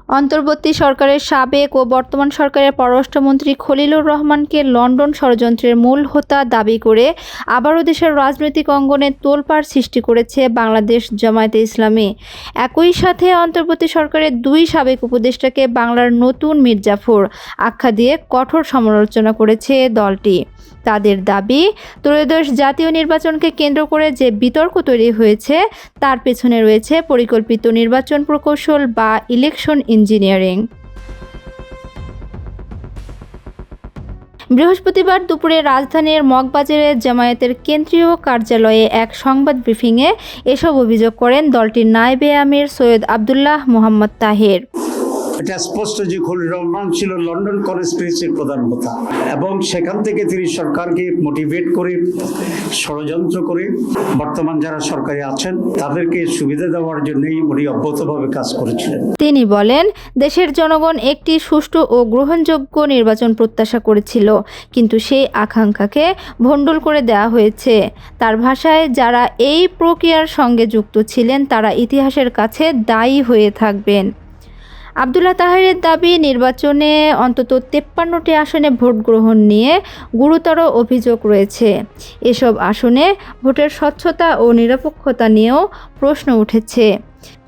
অন্তর্বর্তী সরকারের সাবেক ও বর্তমান সরকারের পররাষ্ট্রমন্ত্রী খলিলুর রহমানকে লন্ডন ষড়যন্ত্রের মূল হোতা দাবি করে আবারও দেশের রাজনৈতিক অঙ্গনে তোলপাড় সৃষ্টি করেছে বাংলাদেশ জামায়াতে ইসলামী। একই সাথে অন্তর্বর্তী সরকারের দুই সাবেক উপদেষ্টাকে বাংলার নতুন মীর জাফর আখ্যা দিয়ে কঠোর সমালোচনা করেছে দলটি। তাদের দাবি, ত্রয়োদশ জাতীয় নির্বাচনকে কেন্দ্র করে যে বিতর্ক তৈরি হয়েছে তার পেছনে রয়েছে পরিকল্পিত নির্বাচন প্রকৌশল বা ইলেকশন ইঞ্জিনিয়ারিং। বৃহস্পতিবার দুপুরে রাজধানীর মগবাজারে জামায়াতের কেন্দ্রীয় কার্যালয়ে এক সংবাদ ব্রিফিংয়ে এসব অভিযোগ করেন দলটির নায়েবে আমির সৈয়দ আবদুল্লাহ মোহাম্মদ তাহের। এটা স্পষ্ট যে খলিলুর রহমান ছিল লন্ডন কনস্পিরেসির প্রধান হোতা এবং সেখান থেকে তিনি সরকারকে মোটিভেট করে ষড়যন্ত্র করে বর্তমান যারা সরকারে আছেন তাদেরকে সুবিধা দেওয়ার জন্যই উনি অব্যাহতভাবে কাজ করেছিলেন। তিনি বলেন, দেশের জনগণ একটি সুষ্ঠু ও গ্রহণযোগ্য নির্বাচন প্রত্যাশা করেছিল, কিন্তু সেই আকাঙ্ক্ষাকে ভণ্ডুল করে দেওয়া হয়েছে। তার ভাষায়, যারা এই প্রক্রিয়ার সঙ্গে যুক্ত ছিলেন তারা ইতিহাসের কাছে দায়ী হয়ে থাকবেন। আবদুল্লাহ তাহেরের দাবি, নির্বাচনে অন্তত 53টি আসনে ভোট গ্রহণ নিয়ে গুরুতর অভিযোগ রয়েছে। এসব আসনে ভোটের স্বচ্ছতা ও নিরপেক্ষতা নিয়েও প্রশ্ন উঠেছে।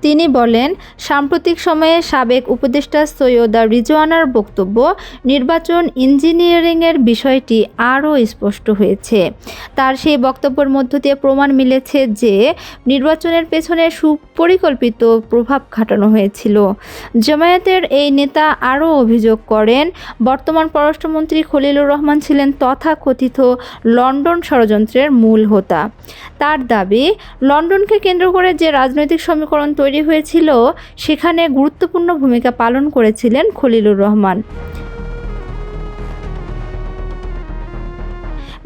তিনি বলেন, সাম্প্রতিক সময়ে সাবেক উপদেষ্টা সৈয়দা রিজওয়ানার বক্তব্য নির্বাচন ইঞ্জিনিয়ারিংয়ের বিষয়টি আরও স্পষ্ট হয়েছে। তার সেই বক্তব্যের মধ্য দিয়ে প্রমাণ মিলেছে যে নির্বাচনের পেছনে সুপরিকল্পিত প্রভাব খাটানো হয়েছিল। জামায়াতের এই নেতা আরও অভিযোগ করেন, বর্তমান পররাষ্ট্রমন্ত্রী খলিলুর রহমান ছিলেন তথাকথিত লন্ডন ষড়যন্ত্রের মূল হোতা। তার দাবি, লন্ডনকে কেন্দ্র করে যে রাজনৈতিক সমীকরণ তৈরি হয়েছিল সেখানে গুরুত্বপূর্ণ ভূমিকা পালন করেছিলেন খলিলুর রহমান।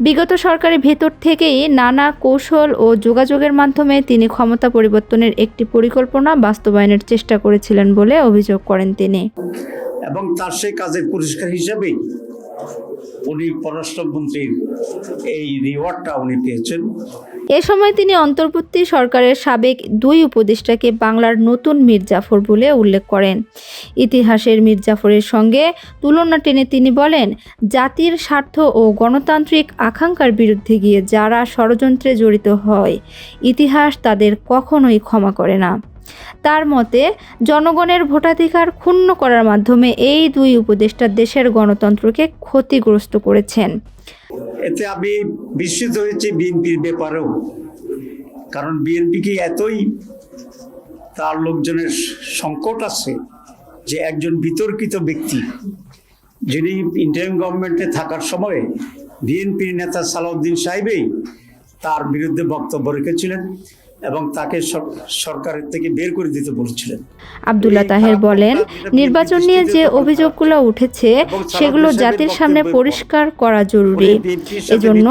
বিগত সরকারের ভেতর থেকেই নানা কৌশল ও যোগাযোগের মাধ্যমে তিনি ক্ষমতা পরিবর্তনের একটি পরিকল্পনা বাস্তবায়নের চেষ্টা করেছিলেন বলে অভিযোগ করেন তিনি। এবং তার সেই কাজের পুরস্কার হিসেবে উনি পররাষ্ট্রমন্ত্রীর এই রিওয়ার্ডটা উনি পেয়েছেন। এ সময় তিনি অন্তর্বর্তী সরকারের সাবেক দুই উপদেষ্টাকে বাংলার নতুন মীর জাফর বলে উল্লেখ করেন। ইতিহাসের মীর জাফরের সঙ্গে তুলনা টেনে তিনি বলেন, জাতির স্বার্থ ও গণতান্ত্রিক আকাঙ্ক্ষার বিরুদ্ধে গিয়ে যারা ষড়যন্ত্রে জড়িত হয়, ইতিহাস তাদের কখনোই ক্ষমা করে না। তার মতে, জনগণের ভোটাধিকার ক্ষুণ্ণ করার মাধ্যমে এই দুই উপদেষ্টা দেশের গণতন্ত্রকে ক্ষতিগ্রস্ত করেছেন। এতে আমি বিস্মিত হয়েছি বিএনপির ব্যাপারেও, কারণ বিএনপিকে এতই তার লোকজনের সংকট আছে যে একজন বিতর্কিত ব্যক্তি যিনি ইন্টারিম গভর্নমেন্টে থাকার সময় বিএনপির নেতা সালাউদ্দিন সাহেবই তার বিরুদ্ধে বক্তব্য রেখেছিলেন এবং তাকে সরকারের থেকে বের করে দিতে বলেছিলেন। আবদুল্লাহ তাহের বলেন, নির্বাচন নিয়ে যে অভিযোগগুলো উঠেছে সেগুলো জাতির সামনে পরিষ্কার করা জরুরি। এজন্য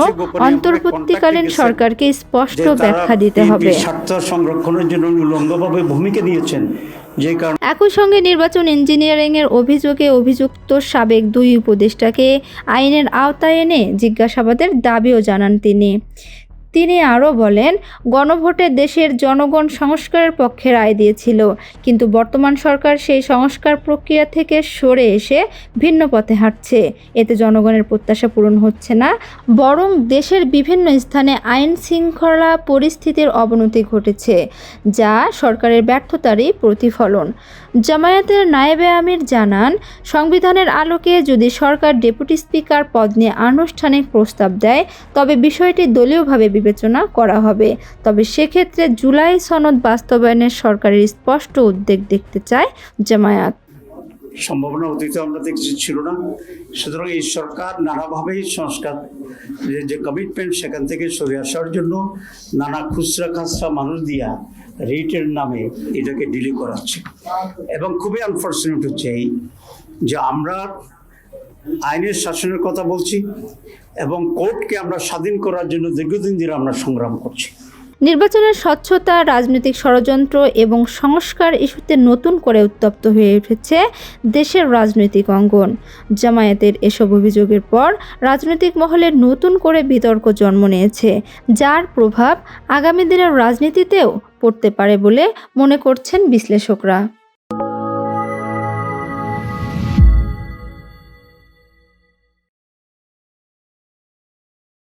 অন্তর্বর্তীকালীন সরকারকে স্পষ্ট ব্যাখ্যা দিতে হবে। স্বার্থ সংরক্ষণের জন্য উলঙ্গভাবে ভূমিকা নিয়েছেন। একই সঙ্গে নির্বাচন ইঞ্জিনিয়ারিংয়ের অভিযোগে অভিযুক্ত সাবেক দুই উপদেষ্টাকে আইনের আওতায় এনে জিজ্ঞাসাবাদের দাবিও জানান তিনি আরও বলেন, গণভোটে দেশের জনগণ সংস্কারের পক্ষে রায় দিয়েছিল, কিন্তু বর্তমান সরকার সেই সংস্কার প্রক্রিয়া থেকে সরে এসে ভিন্ন পথে হাঁটছে। এতে জনগণের প্রত্যাশা পূরণ হচ্ছে না, বরং দেশের বিভিন্ন স্থানে আইন শৃঙ্খলা পরিস্থিতির অবনতি ঘটেছে, যা সরকারের ব্যর্থতারই প্রতিফলন। জামায়াতের নায়েবে আমির জানান, সংবিধানের আলোকে যদি সরকার ডেপুটি স্পিকার পদ নিয়ে আনুষ্ঠানিক প্রস্তাব দেয় তবে বিষয়টি দলীয়ভাবে বিবেচনা করা হবে। তবে সেক্ষেত্রে জুলাই সনদ বাস্তবায়নের সরকারের স্পষ্ট উদ্যোগ দেখতে চায় জামায়াত। সম্ভাবনা অতীতে আমরা দেখছি ছিল না, সুতরাং এই সরকার নানাভাবেই সংস্কার যে কমিটমেন্ট সেখান থেকে সরে আসার জন্য নানা খুচরা খাচরা মানুষ দিয়া রিটের নামে এটাকে ডিলে করাচ্ছে। এবং খুবই আনফর্চুনেট হচ্ছে এই যে আমরা আইনের শাসনের কথা বলছি এবং কোর্টকে আমরা স্বাধীন করার জন্য দীর্ঘদিন ধরে আমরা সংগ্রাম করছি। নির্বাচনের স্বচ্ছতা, রাজনৈতিক ষড়যন্ত্র এবং সংস্কার ইস্যুতে নতুন করে উত্তপ্ত হয়ে উঠেছে দেশের রাজনৈতিক অঙ্গন। জামায়াতের এসব অভিযোগের পর রাজনৈতিক মহলে নতুন করে বিতর্ক জন্ম নিয়েছে, যার প্রভাব আগামী দিনের রাজনীতিতেও পড়তে পারে বলে মনে করছেন বিশ্লেষকরা।